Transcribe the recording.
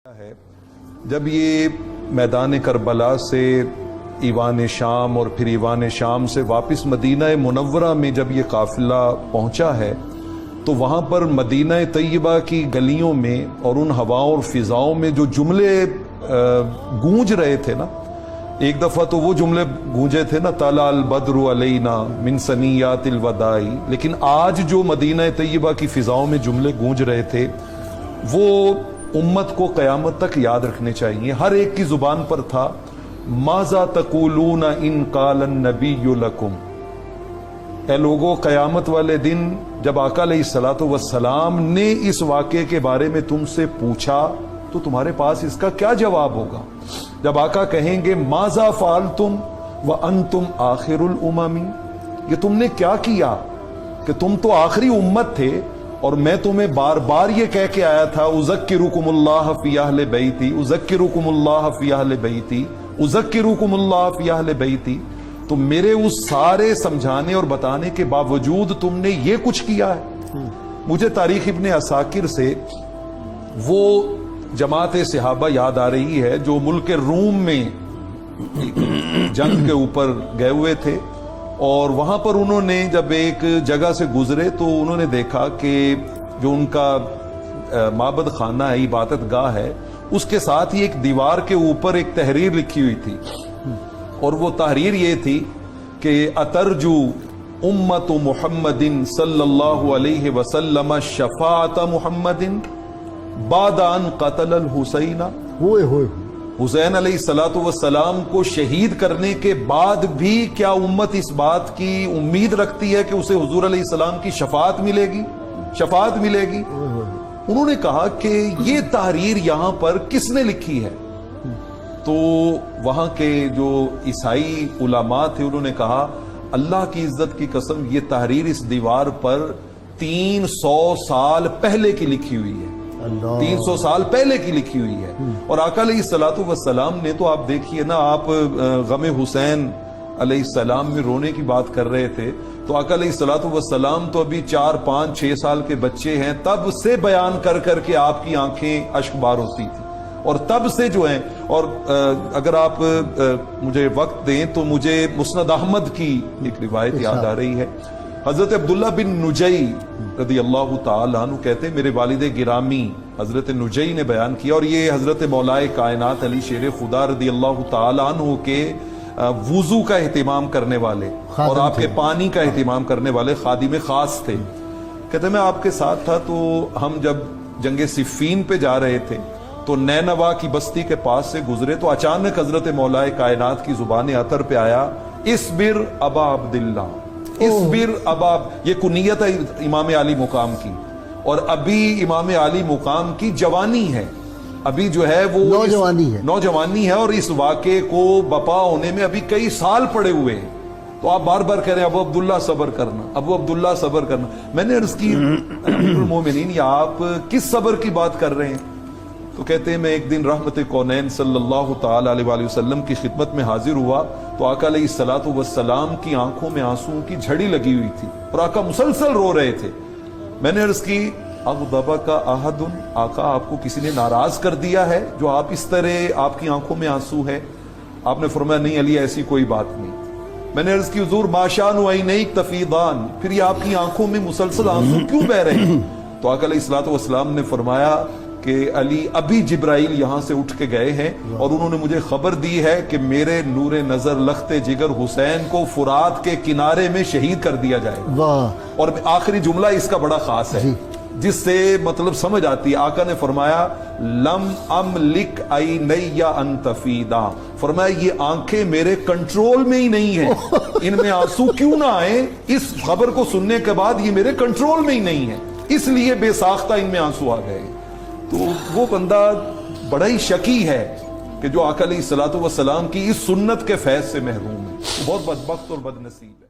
ہے جب یہ میدان کربلا سے ایوان شام اور پھر ایوان شام سے واپس مدینہ منورہ میں جب یہ قافلہ پہنچا ہے تو وہاں پر مدینہ طیبہ کی گلیوں میں اور ان ہواؤں اور فضاؤں میں جو جملے گونج رہے تھے نا، ایک دفعہ تو وہ جملے گونجے تھے نا، طلع البدر علینا من ثنیات الوداع، لیکن آج جو مدینہ طیبہ کی فضاؤں میں جملے گونج رہے تھے وہ امت کو قیامت تک یاد رکھنے چاہیے۔ ہر ایک کی زبان پر تھا، ماذا تقولون ان قال النبی لکم، اے لوگو قیامت والے دن جب آقا علیہ الصلوۃ والسلام نے اس واقعے کے بارے میں تم سے پوچھا تو تمہارے پاس اس کا کیا جواب ہوگا؟ جب آقا کہیں گے ماذا فعلتم وانتم آخر الامم، یہ تم نے کیا کیا کہ تم تو آخری امت تھے اور میں تمہیں بار بار یہ کہہ کے آیا تھا اذکرکم اللہ فی اہل بیتی، اذکرکم اللہ فی اہل بیتی، اذکرکم اللہ فی اہل بیتی، تو میرے اس سارے سمجھانے اور بتانے کے باوجود تم نے یہ کچھ کیا ہے۔ مجھے تاریخ ابن عساکر سے وہ جماعت صحابہ یاد آ رہی ہے جو ملک روم میں جنگ کے اوپر گئے ہوئے تھے، اور وہاں پر انہوں نے جب ایک جگہ سے گزرے تو انہوں نے دیکھا کہ جو ان کا معبد خانہ ہے، عبادت گاہ ہے، اس کے ساتھ ہی ایک دیوار کے اوپر ایک تحریر لکھی ہوئی تھی، اور وہ تحریر یہ تھی کہ اترجو امت محمد صلی اللہ علیہ وسلم شفاعت محمد بعد ان قتل الحسین، حسین علیہ الصلوۃ والسلام کو شہید کرنے کے بعد بھی کیا امت اس بات کی امید رکھتی ہے کہ اسے حضور علیہ السلام کی شفاعت ملے گی؟ انہوں نے کہا کہ یہ تحریر یہاں پر کس نے لکھی ہے؟ تو وہاں کے جو عیسائی علماء تھے انہوں نے کہا اللہ کی عزت کی قسم یہ تحریر اس دیوار پر 300 سال پہلے کی لکھی ہوئی ہے، 300 سال پہلے کی لکھی ہوئی ہے۔ اور آقا علیہ الصلوۃ والسلام نے تو آپ دیکھیے نا، آپ غم حسین علیہ السلام میں رونے کی بات کر رہے تھے تو آقا علیہ الصلوۃ والسلام تو ابھی 4 5 6 سال کے بچے ہیں، تب سے بیان کر کر کے آپ کی آنکھیں اشک بار ہوتی تھی، اور تب سے جو ہیں، اور اگر آپ مجھے وقت دیں تو مجھے مسند احمد کی ایک روایت یاد آ رہی ہے۔ حضرت عبداللہ بن نجی رضی اللہ تعالیٰ عنہ کہتے ہیں میرے والد گرامی حضرت نجی نے بیان کیا، اور یہ حضرت مولائے کائنات علی شیر خدا رضی اللہ تعالیٰ عنہ کے وضو کا اہتمام کرنے والے اور آپ کے پانی کا اہتمام کرنے والے خادم خاص تھے۔ کہتے ہیں میں آپ کے ساتھ تھا تو ہم جب جنگ صفین پہ جا رہے تھے تو نینوا کی بستی کے پاس سے گزرے تو اچانک حضرت مولائے کائنات کی زبان اطہر پہ آیا اصبر ابا عبداللہ، اصبر ابا، یہ کنیت ہے امام علی مقام کی، اور ابھی امام علی مقام کی جوانی ہے، ابھی جو ہے وہ نوجوانی ہے، اور اس واقعے کو بپا ہونے میں ابھی کئی سال پڑے ہوئے ہیں، تو آپ بار بار کہہ رہے ہیں ابو عبداللہ صبر کرنا، ابو عبداللہ صبر کرنا۔ میں نے عرض کی امیر المومنین یہ آپ کس صبر کی بات کر رہے ہیں؟ تو کہتے ہیں میں ایک دن رحمت کونین صلی اللہ تعالی علیہ وآلہ وسلم کی خدمت میں حاضر ہوا تو آقا علیہ الصلوۃ والسلام کی آنکھوں میں آنسوں کی جھڑی لگی ہوئی تھی اور آقا مسلسل رو رہے تھے۔ میں نے عرض کی اغضبک احد، آقا آپ کو کسی نے ناراض کر دیا ہے جو آپ اس طرح آپ کی آنکھوں میں آنسو ہے؟ آپ نے فرمایا نہیں علی ایسی کوئی بات نہیں۔ میں نے عرض کی حضور ما شان عینیک تفیضان، پھر یہ آپ کی آنکھوں میں مسلسل آنسو کیوں بہ رہے ہیں؟ تو آقا علیہ الصلوۃ والسلام نے فرمایا کہ علی ابھی جبرائیل یہاں سے اٹھ کے گئے ہیں اور انہوں نے مجھے خبر دی ہے کہ میرے نور نظر لخت جگر حسین کو فرات کے کنارے میں شہید کر دیا جائے گا۔ اور آخری جملہ اس کا بڑا خاص ہے جس سے مطلب سمجھ آتی ہے، آقا نے فرمایا لم املک عینی ان تفیدا، فرمایا یہ آنکھیں میرے کنٹرول میں ہی نہیں ہیں، ان میں آنسو کیوں نہ آئے، اس خبر کو سننے کے بعد یہ میرے کنٹرول میں ہی نہیں ہے، اس لیے بے ساختہ ان میں آنسو آ گئے۔ تو وہ بندہ بڑا ہی شکی ہے کہ جو آقا علیہ الصلوۃ والسلام کی اس سنت کے فیض سے محروم ہے، وہ بہت بدبخت اور بد نصیب ہے۔